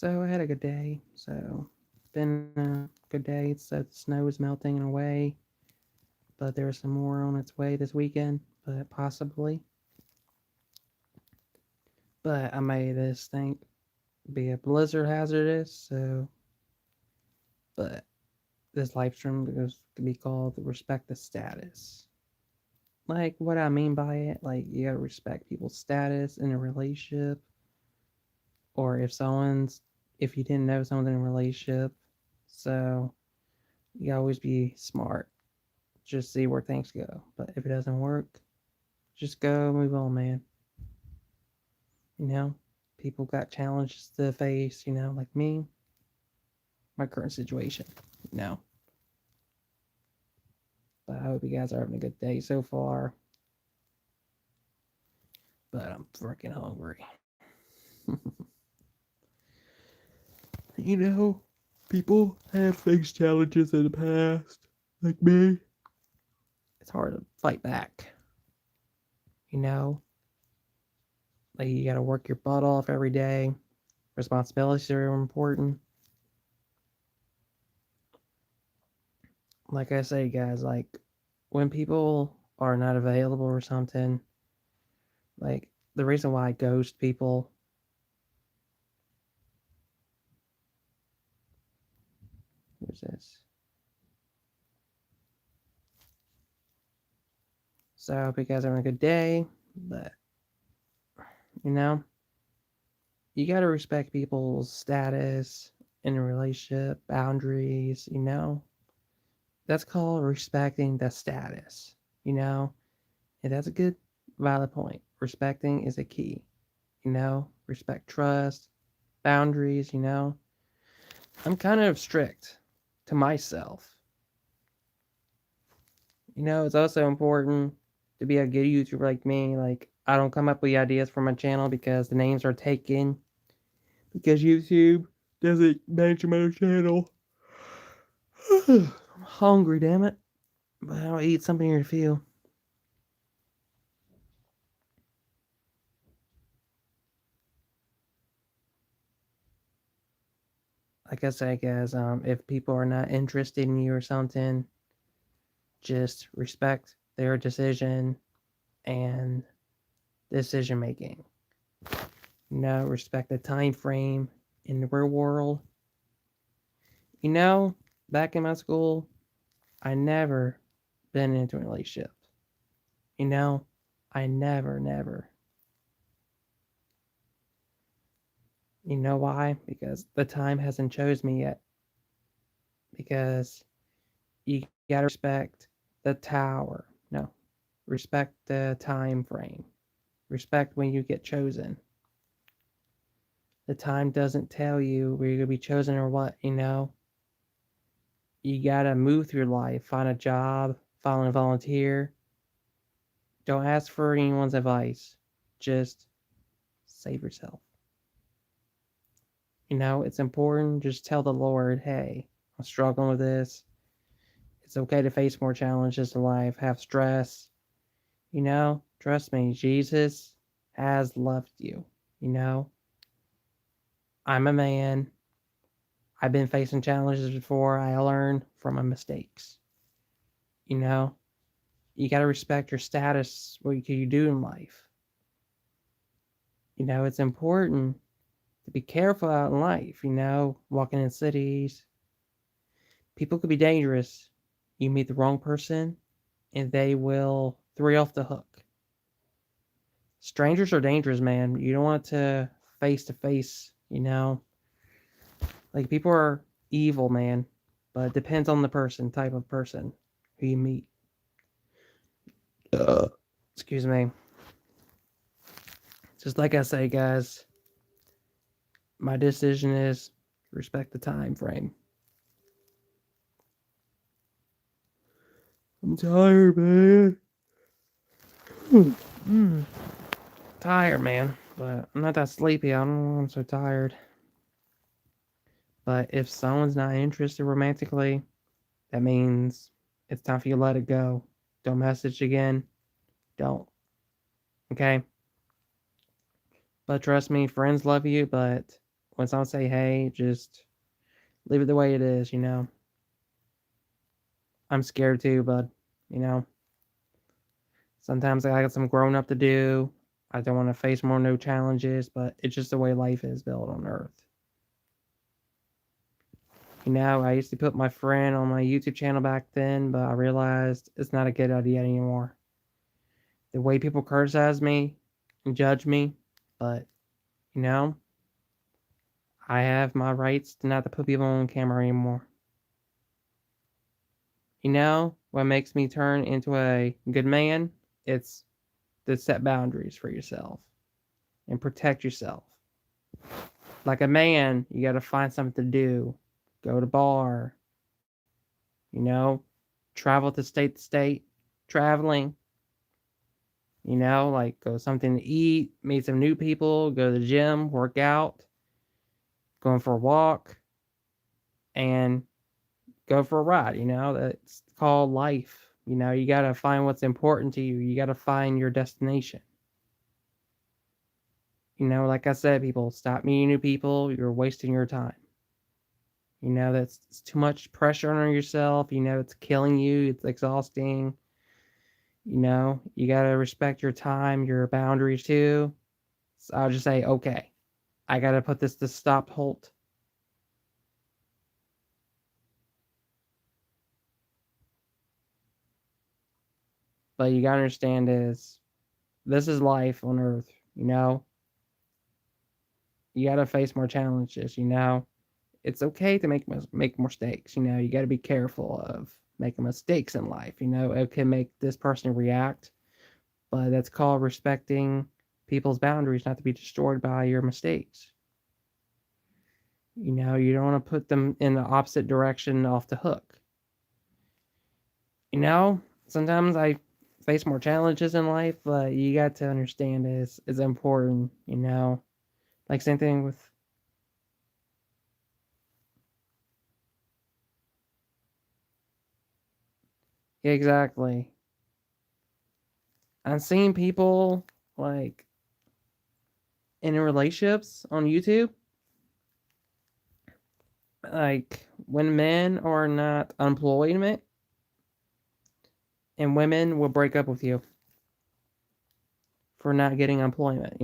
So I had a good day. So been a good day. So the snow is melting away, but there's some more on its way this weekend, but possibly. But I made this thing be a blizzard hazardous. But this live stream is to be called "Respect the Status." Like what I mean by it, like you gotta respect people's status in a relationship, or if you didn't know someone's in a relationship, so you gotta always be smart. Just see where things go. But if it doesn't work, just go move on, man. You know, people got challenges to face, like me, my current situation, you know. But I hope you guys are having a good day so far. But I'm freaking hungry. you know, people have faced challenges in the past, like me. It's hard to fight back, you know? Like, you gotta work your butt off every day. Responsibilities are important. Like I say, guys, like when people are not available or something, like the reason why I ghost people, who's this? So I hope you guys are having a good day, but you know, you gotta respect people's status in a relationship, boundaries, That's called respecting the status, you know? And that's a good valid point. Respecting is a key, respect trust, boundaries. I'm kind of strict to myself. It's also important to be a good YouTuber like me. Like, I don't come up with ideas for my channel because the names are taken. Because YouTube doesn't manage my channel. I'm hungry, damn it. But I'll eat something here in a few. Like I say, guys, if people are not interested in you or something, just respect their decision and decision making. Respect the time frame in the real world. You know, Back in my school, I never been into a relationship. You know, I never. You know why? Because the time hasn't chose me yet. Because you gotta respect the tower. No, respect the time frame. Respect when you get chosen. The time doesn't tell you where you're gonna be chosen or what. You gotta move through life, find a job, find a volunteer. Don't ask for anyone's advice. Just save yourself. It's important. Just tell the Lord, hey, I'm struggling with this. It's okay to face more challenges in life, have stress. Trust me, Jesus has loved you. You know, I'm a man. I've been facing challenges before. I learn from my mistakes. You know, you got to respect your status, what you do in life. It's important to be careful out in life, walking in cities. People could be dangerous. You meet the wrong person and they will throw you off the hook. Strangers are dangerous, man. You don't want to face. Like people are evil, man. But it depends on the person, type of person who you meet. Excuse me. Just like I say, guys, my decision is respect the time frame. I'm tired, man. Mm, tired, man. But I'm not that sleepy. I don't know why I'm so tired. But if someone's not interested romantically, that means it's time for you to let it go. Don't message again. Don't. Okay? But trust me, friends love you, but When someone say, hey, just leave it the way it is, I'm scared too, but, you know, sometimes I got some growing up to do. I don't want to face more new challenges, but it's just the way life is built on Earth. I used to put my friend on my YouTube channel back then, but I realized it's not a good idea anymore. The way people criticize me and judge me, but, you know, I have my rights to not to put people on camera anymore. What makes me turn into a good man? It's to set boundaries for yourself and protect yourself. Like a man, you got to find something to do. Go to bar, you know, travel to state, traveling, like go something to eat, meet some new people, go to the gym, work out, going for a walk, and go for a ride, that's called life. You got to find what's important to you. You got to find your destination. Like I said, people, stop meeting new people. You're wasting your time. That's it's too much pressure on yourself. It's killing you. It's exhausting. You got to respect your time, your boundaries too. So I'll just say, okay, I got to put this to stop, halt. But you got to understand is this is life on Earth, You got to face more challenges, It's okay to make mistakes, You got to be careful of making mistakes in life, It can make this person react, but that's called respecting people's boundaries not to be destroyed by your mistakes. You don't want to put them in the opposite direction off the hook. Sometimes I face more challenges in life, but you got to understand it's important, Like same thing with yeah, exactly. I've seen people like in relationships on YouTube, like when men are not employment and women will break up with you for not getting employment,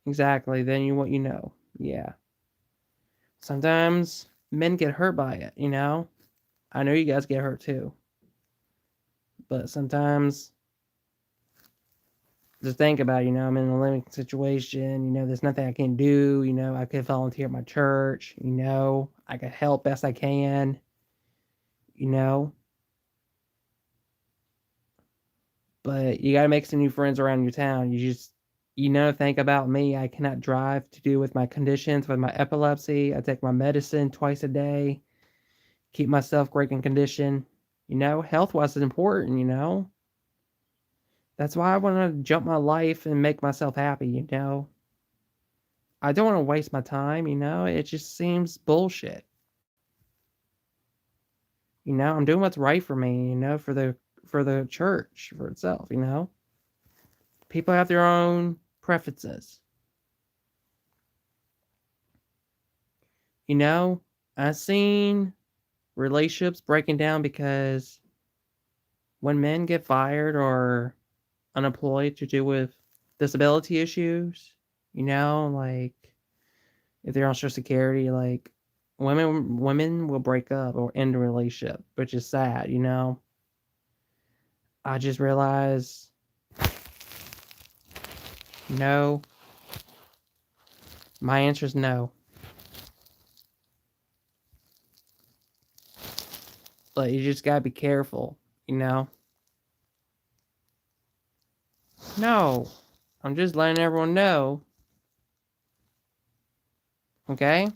Exactly. Then you what you know. Yeah. Sometimes men get hurt by it, I know you guys get hurt too. But sometimes just think about, I'm in a living situation, there's nothing I can do, I could volunteer at my church, I could help best I can, you know. But you gotta make some new friends around your town. You just think about me. I cannot drive to do with my conditions, with my epilepsy. I take my medicine twice a day, keep myself great in condition. Health wise is important, That's why I want to jump my life and make myself happy, I don't want to waste my time, It just seems bullshit. I'm doing what's right for me, for the church, for itself, People have their own preferences. I've seen relationships breaking down because when men get fired or unemployed to do with disability issues, like if they're on social security, like women will break up or end a relationship, which is sad, I just realized no. My answer is no. But you just gotta be careful, No. I'm just letting everyone know. Okay?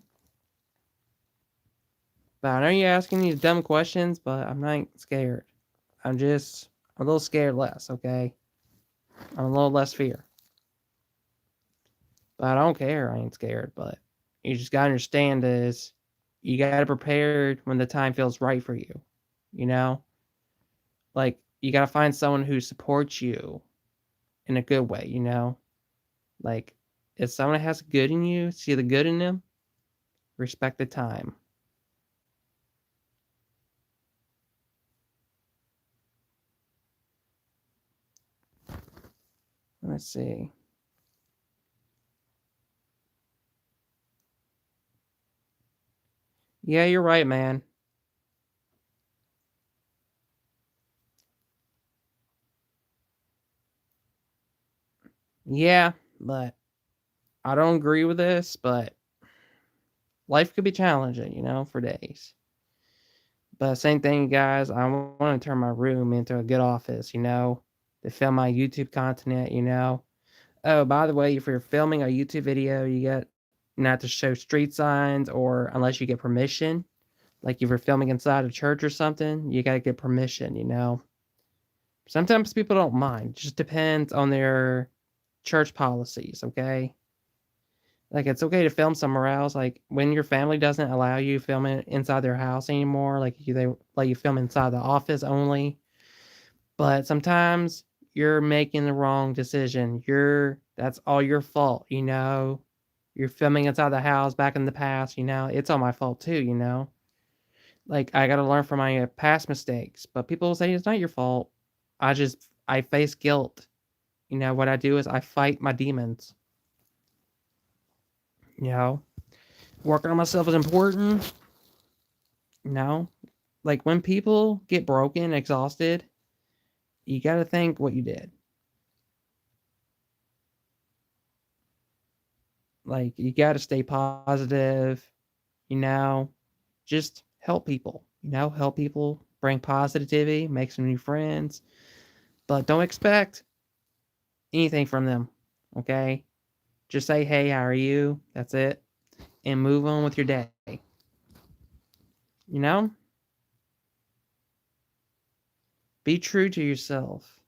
But I know you're asking these dumb questions, but I'm not scared. I'm just a little scared less, okay? I'm a little less fear. But I don't care. I ain't scared. But you just gotta understand is you gotta prepare when the time feels right for you. Like you gotta find someone who supports you in a good way, Like, if someone has good in you, see the good in them, respect the time. Let's see. Yeah, you're right, man. Yeah, but I don't agree with this, but life could be challenging, for days. But same thing, guys. I want to turn my room into a good office, to film my YouTube content. Oh, by the way, if you're filming a YouTube video, you get not to show street signs or unless you get permission. Like if you're filming inside a church or something, you gotta get permission. Sometimes people don't mind. It just depends on their church policies, okay? Like it's okay to film somewhere else. Like when your family doesn't allow you filming inside their house anymore, like they let you film inside the office only. But sometimes you're making the wrong decision. That's all your fault. You're filming inside the house back in the past. It's all my fault too. Like I gotta learn from my past mistakes. But people say it's not your fault. I face guilt. What I do is I fight my demons. You know, Working on myself is important. No. Like when people get broken, exhausted, you got to think what you did. Like you got to stay positive, you know, just help people, help people, bring positivity, make some new friends, but don't expect anything from them. Okay? Just say, "Hey, how are you?" That's it. And move on with your day. You know? Be true to yourself.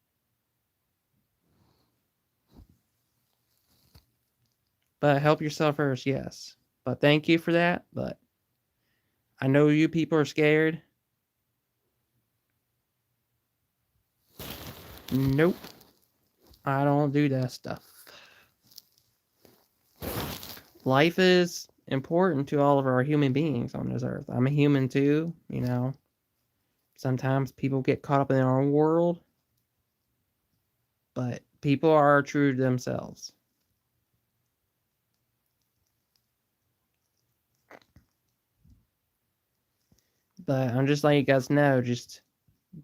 But help yourself first, yes. But thank you for that. But I know you people are scared. Nope. I don't do that stuff. Life is important to all of our human beings on this earth. I'm a human too. Sometimes people get caught up in their own world, but people are true to themselves. But I'm just letting you guys know, just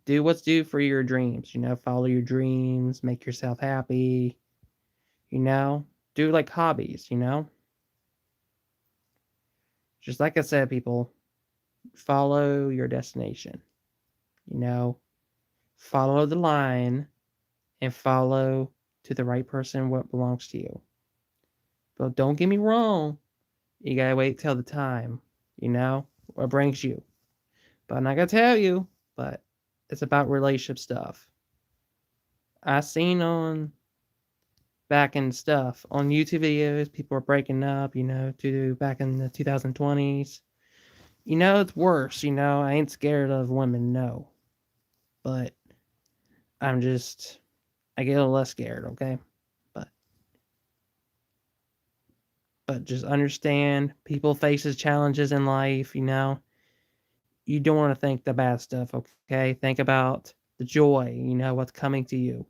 do what's due for your dreams, follow your dreams, make yourself happy, you know, do like hobbies. Just like I said, people, follow your destination, you know, follow the line and follow to the right person what belongs to you. But don't get me wrong, you gotta wait till the time, what brings you. But I'm not gonna tell you, but it's about relationship stuff. I seen on back in stuff on YouTube videos, people are breaking up, to back in the 2020s. It's worse, I ain't scared of women, no. But I'm just I get a little less scared, okay? But just understand people faces challenges in life. You don't want to think the bad stuff, okay? Think about the joy, what's coming to you.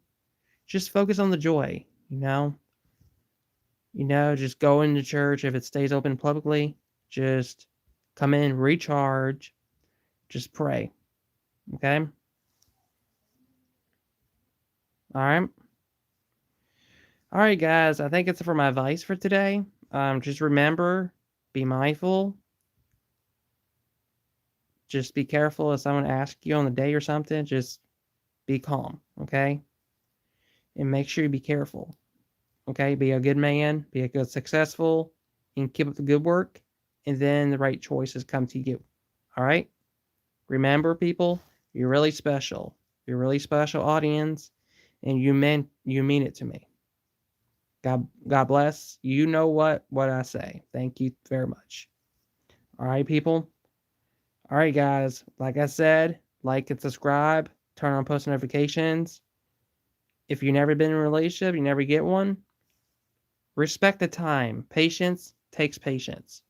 Just focus on the joy. Just go into church if it stays open publicly. Just come in, recharge, just pray. Okay? All right. All right, guys. I think it's for my advice for today. Just remember, be mindful. Just be careful if someone asks you on the day or something. Just be calm, okay? And make sure you be careful. Okay? Be a good man, be a good successful, and keep up the good work, and then the right choices come to you. All right? Remember, people, you're really special. You're a really special audience, and you mean it to me. God bless. You know what I say. Thank you very much. All right, people. All right, guys. Like I said, like and subscribe. Turn on post notifications. If you've never been in a relationship, you never get one. Respect the time. Patience takes patience.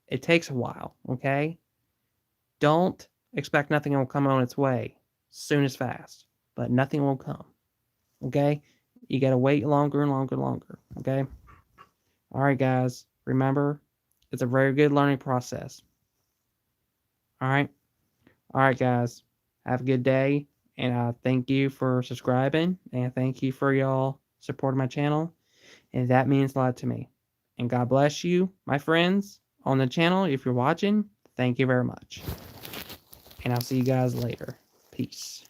It takes a while, okay? Don't expect nothing will come on its way soon as fast, but nothing will come, okay? You got to wait longer and longer and longer, okay? All right, guys. Remember, it's a very good learning process. All right? All right, guys. Have a good day, and thank you for subscribing, and thank you for y'all supporting my channel, and that means a lot to me. And God bless you, my friends, on the channel. If you're watching, thank you very much. And I'll see you guys later. Peace.